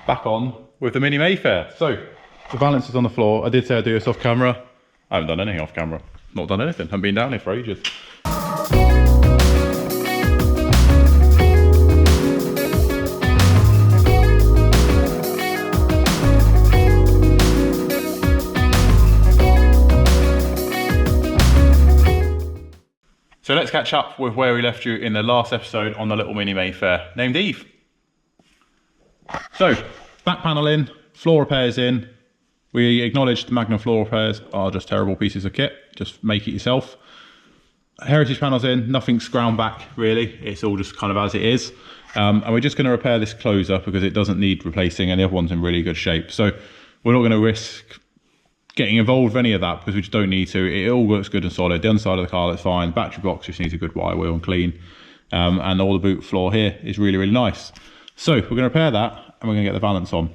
back on with the Mini Mayfair. So the Valance is on the floor. I did say I'd do this off camera. I haven't done anything off camera. Not done anything. I've been down here for ages. So let's catch up with where we left you in the last episode on the little Mini Mayfair named Eve. So, back panel in, floor repairs in. We acknowledged the Magnum floor repairs are just terrible pieces of kit. Just make it yourself. Heritage panels in, nothing's ground back really. It's all just kind of as it is. And we're just going to repair this closer because it doesn't need replacing and the other one's in really good shape. So we're not going to risk getting involved with any of that because we just don't need to. It all looks good and solid. The underside of the car looks fine. Battery box just needs a good wire wheel and clean. And all the boot floor here is really, really nice. So we're going to repair that and we're going to get the Valance on.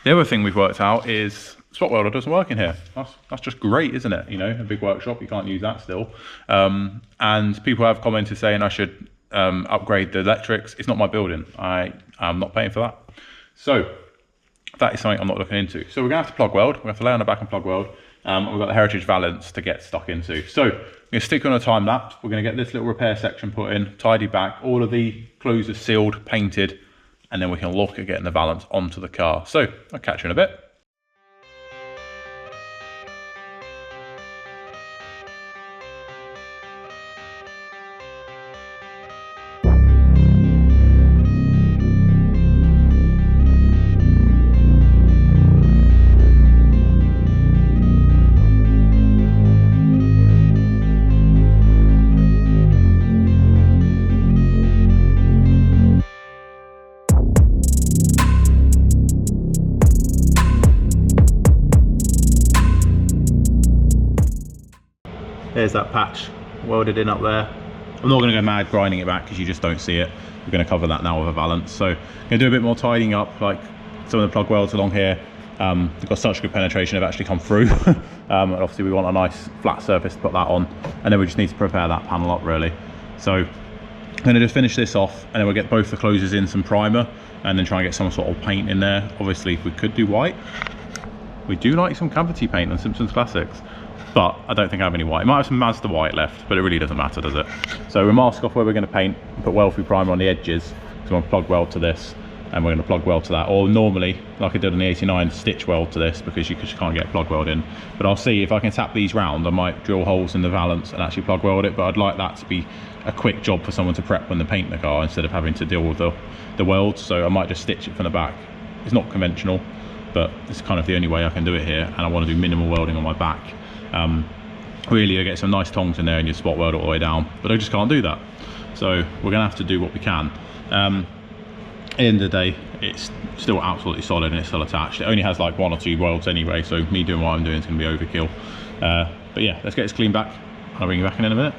The other thing we've worked out is spot welder doesn't work in here. That's just great, isn't it? You know, a big workshop, you can't use that still. And people have commented saying I should upgrade the electrics. It's not my building. I'm not paying for that. So that is something I'm not looking into. So we're gonna have to plug weld. We're gonna have to lay on the back and plug weld. And we've got the Heritage Valance to get stuck into. So we're gonna stick on a time lapse. We're gonna get this little repair section put in, tidy back, all of the closures sealed, painted, and then we can look at getting the Valance onto the car. So I'll catch you in a bit. There's that patch welded in up there. I'm not going to go mad grinding it back because you just don't see it. We're going to cover that now with a Valance. So I'm going to do a bit more tidying up, like some of the plug welds along here. They've got such good penetration, they've actually come through. And obviously we want a nice flat surface to put that on. And then we just need to prepare that panel up really. So I'm going to just finish this off and then we'll get both the closures in some primer and then try and get some sort of paint in there. Obviously we could do white. We do like some cavity paint on Simpsons Classics. But I don't think I have any white. I might have some Mazda white left, but it really doesn't matter, does it? So we'll mask off where we're going to paint and put weld through primer on the edges. So we're going to plug weld to this and we're going to plug weld to that. Or normally, like I did on the 89, stitch weld to this because you just can't get plug weld in. But I'll see if I can tap these round. I might drill holes in the Valance and actually plug weld it. But I'd like that to be a quick job for someone to prep when they paint the car instead of having to deal with the welds. So I might just stitch it from the back. It's not conventional, but it's kind of the only way I can do it here. And I want to do minimal welding on my back. Really I get some nice tongs in there and you spot weld it all the way down, but I just can't do that. So we're gonna have to do what we can. At the end of the day, it's still absolutely solid and it's still attached. It only has like 1 or 2 welds anyway, so me doing what I'm doing is gonna be overkill. But yeah, let's get this cleaned back. I'll bring you back in a minute.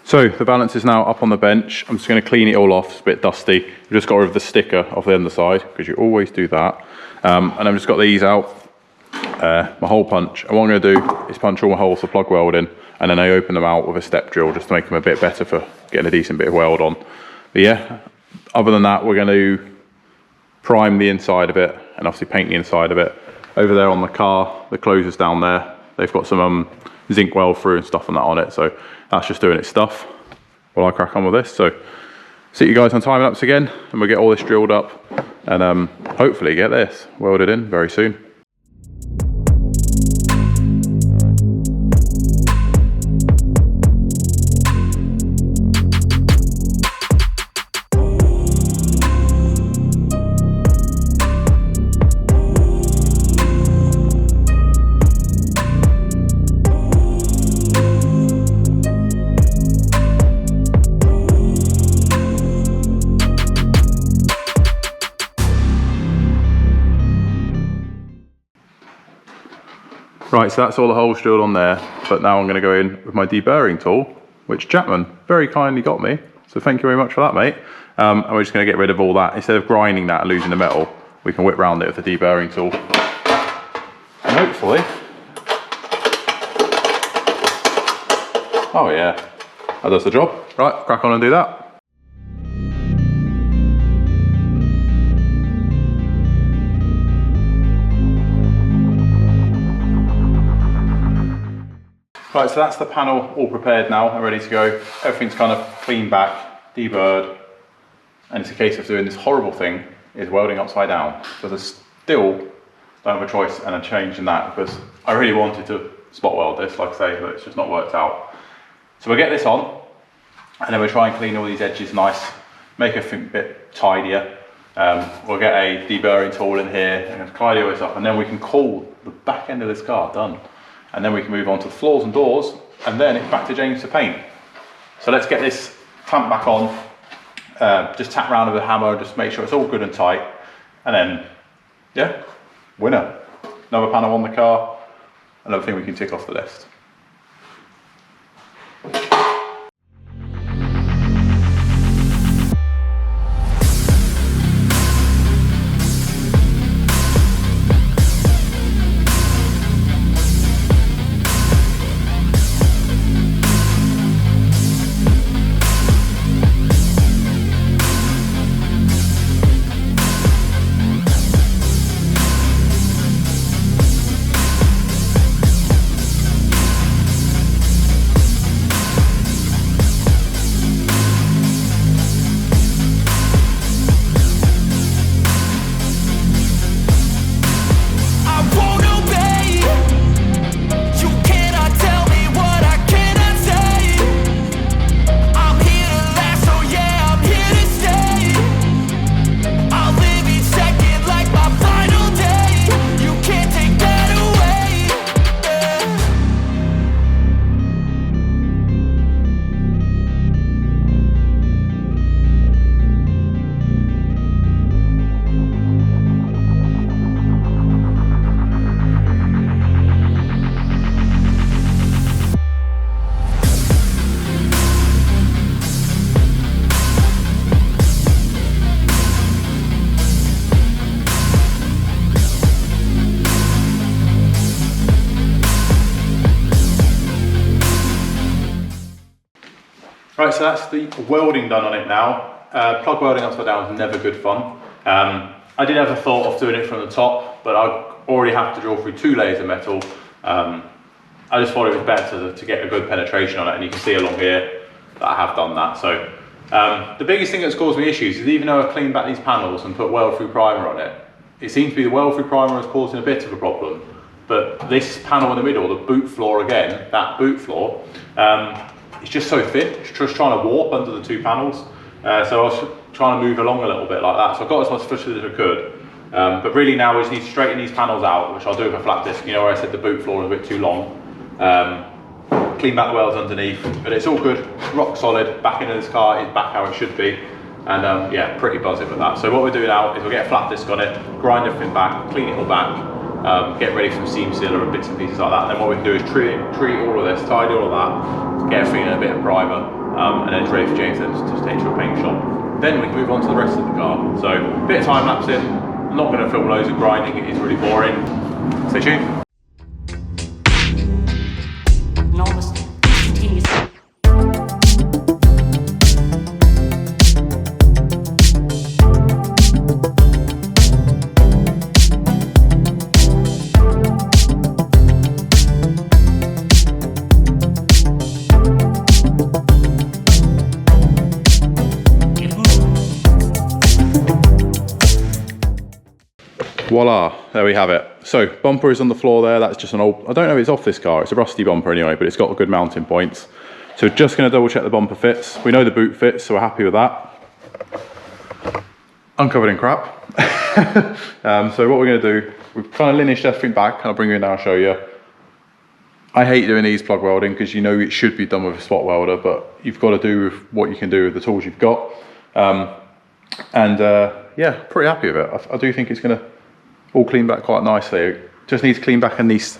So the Valance is now up on the bench. I'm just gonna clean it all off, it's a bit dusty. We've just got rid of the sticker off the underside, because you always do that. And I've just got these out. My hole punch, and what I'm going to do is punch all my holes for plug welding and then I open them out with a step drill just to make them a bit better for getting a decent bit of weld on. But yeah, other than that we're going to prime the inside of it and obviously paint the inside of it. Over there on the car, the closures down there, they've got some zinc weld through and stuff on that on it, so that's just doing its stuff while I crack on with this. So see you guys on time lapse again and we'll get all this drilled up and hopefully get this welded in very soon. Right, so that's all the holes drilled on there, but now I'm going to go in with my deburring tool, which Chapman very kindly got me, so thank you very much for that, mate. And we're just going to get rid of all that. Instead of grinding that and losing the metal, we can whip round it with the deburring tool. And hopefully... oh yeah, that does the job. Right, crack on and do that. Right, so that's the panel all prepared now and ready to go. Everything's kind of cleaned back, deburred, and it's a case of doing this horrible thing, is welding upside down. So there's still don't have a choice and a change in that, because I really wanted to spot weld this, like I say, but it's just not worked out. So we'll get this on, and then we'll try and clean all these edges nice, make everything a bit tidier. We'll get a deburring tool in here and tidy all this up, and then we can call the back end of this car done. And then we can move on to the floors and doors, and then it's back to James to paint. So let's get this clamp back on, just tap around with a hammer, just make sure it's all good and tight, and then, yeah, winner. Another panel on the car, another thing we can tick off the list. Right, so that's the welding done on it now. Plug welding upside down is never good fun. I did have a thought of doing it from the top, but I already have to drill through 2 layers of metal. I just thought it was better to get a good penetration on it, and you can see along here that I have done that. So the biggest thing that's caused me issues is, even though I cleaned back these panels and put weld-through primer on it, it seems to be the weld-through primer is causing a bit of a problem. But this panel in the middle, the boot floor again, that boot floor, it's just so thin. It's just trying to warp under the 2 panels. So I was trying to move along a little bit like that. So I got as much push as I could. But really now we just need to straighten these panels out, which I'll do with a flat disc. You know where I said the boot floor is a bit too long. Clean back the welds underneath, but it's all good, rock solid. Back into this car is back how it should be. And yeah, pretty buzzing with that. So what we'll do now is we'll get a flat disc on it, grind everything back, clean it all back. Get ready for some seam sealer and bits and pieces like that. And then what we can do is treat all of this, tidy all of that, get everything in a bit of primer, and then it's ready for James to take to a paint shop. Then we can move on to the rest of the car. So a bit of time lapse in. I'm not going to film loads of grinding, it is really boring. Stay tuned. Voila, there we have it. So bumper is on the floor there. That's just an old, I don't know if it's off this car, it's a rusty bumper anyway, but it's got good mounting points. So just going to double check the bumper fits. We know the boot fits, so we're happy with that. Uncovered in crap. So what we're going to do, we've kind of lineaged everything back. I'll bring you in now and show you. I hate doing these plug welding because you know it should be done with a spot welder, but you've got to do with what you can do with the tools you've got. Yeah, pretty happy with it. I do think it's going to all clean back quite nicely. Just need to clean back in these,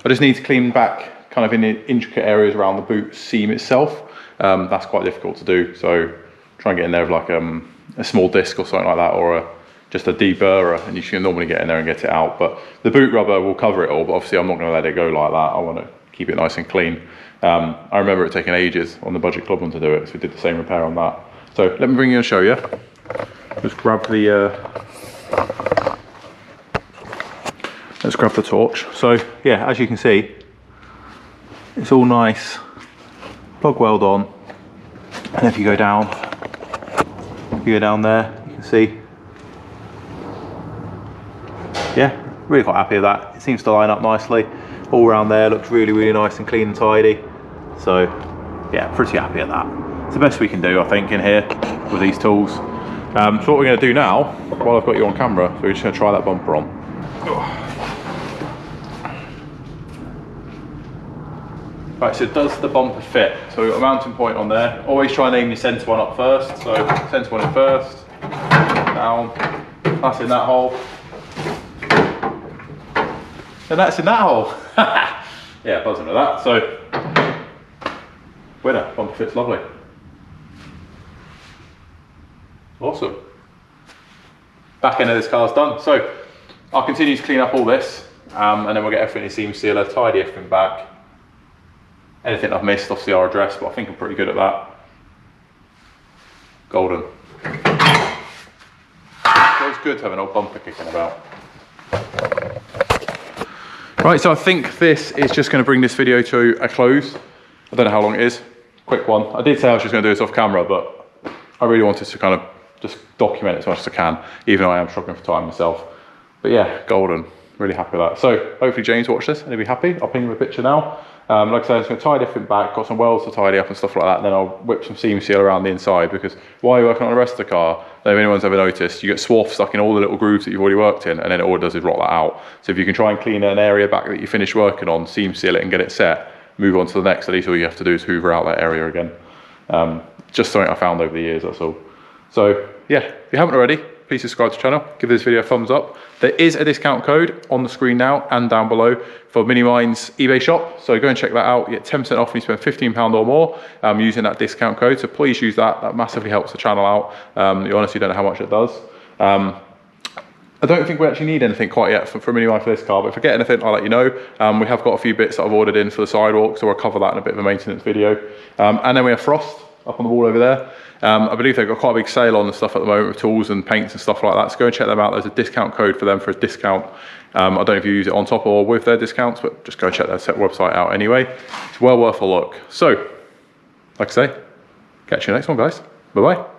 I just need to clean back kind of in the intricate areas around the boot seam itself. That's quite difficult to do, so try and get in there with like a small disc or something like that, or just a deburrer, and you can normally get in there and get it out. But the boot rubber will cover it all, but obviously I'm not going to let it go like that. I want to keep it nice and clean. I remember it taking ages on the budget club one to do it, so we did the same repair on that. So let me bring you and show you. Just grab the let's grab the torch. So yeah, as you can see, it's all nice, plug weld on, and if you go down there, you can see, yeah, really quite happy with that. It seems to line up nicely. All around there looks really, really nice and clean and tidy. So yeah, pretty happy at that. It's the best we can do, I think, in here with these tools. So what we're going to do now, while I've got you on camera, so we're just going to try that bumper on. Right, so does the bumper fit? So we've got a mounting point on there. Always try and aim your centre one up first. So centre one in first, down, that's in that hole. And that's in that hole. Yeah, buzzing with that. So, winner, bumper fits lovely. Awesome. Back end of this car's done. So, I'll continue to clean up all this, and then we'll get everything in seam sealer, tidy everything back. Anything I've missed, obviously I'll address, but I think I'm pretty good at that. Golden. Feels good to have an old bumper kicking about. Right, so I think this is just going to bring this video to a close. I don't know how long it is. Quick one. I did say I was just going to do this off camera, but I really wanted to kind of just document it as much as I can, even though I am struggling for time myself. But yeah, golden. Really happy with that. So hopefully James watched this and he'll be happy. I'll ping him a picture now. Like I said, I'm just going to tie everything back, got some welds to tidy up and stuff like that, and then I'll whip some seam seal around the inside, because while you're working on the rest of the car, if anyone's ever noticed, you get swath stuck in all the little grooves that you've already worked in, and then all it does is rot that out. So if you can try and clean an area back that you finished working on, seam seal it and get it set, move on to the next, at least all you have to do is hoover out that area again. Just something I found over the years, that's all. So yeah, if you haven't already, please subscribe to the channel, give this video a thumbs up. There is a discount code on the screen now and down below for Minimine's eBay shop, so go and check that out. You get 10% off when you spend £15 or more using that discount code, so please use that. That massively helps the channel out. You honestly don't know how much it does. I don't think we actually need anything quite yet for Minimine for this car, but if I get anything, I'll let you know. We have got a few bits that I've ordered in for the sidewalk, so I'll cover that in a bit of a maintenance video. And then we have Frost up on the wall over there. I believe they've got quite a big sale on the stuff at the moment with tools and paints and stuff like that, so go and check them out. There's a discount code for them for a discount. I don't know if you use it on top or with their discounts, but just go check their website out anyway. It's well worth a look. So, like I say, catch you next one, guys. Bye-bye.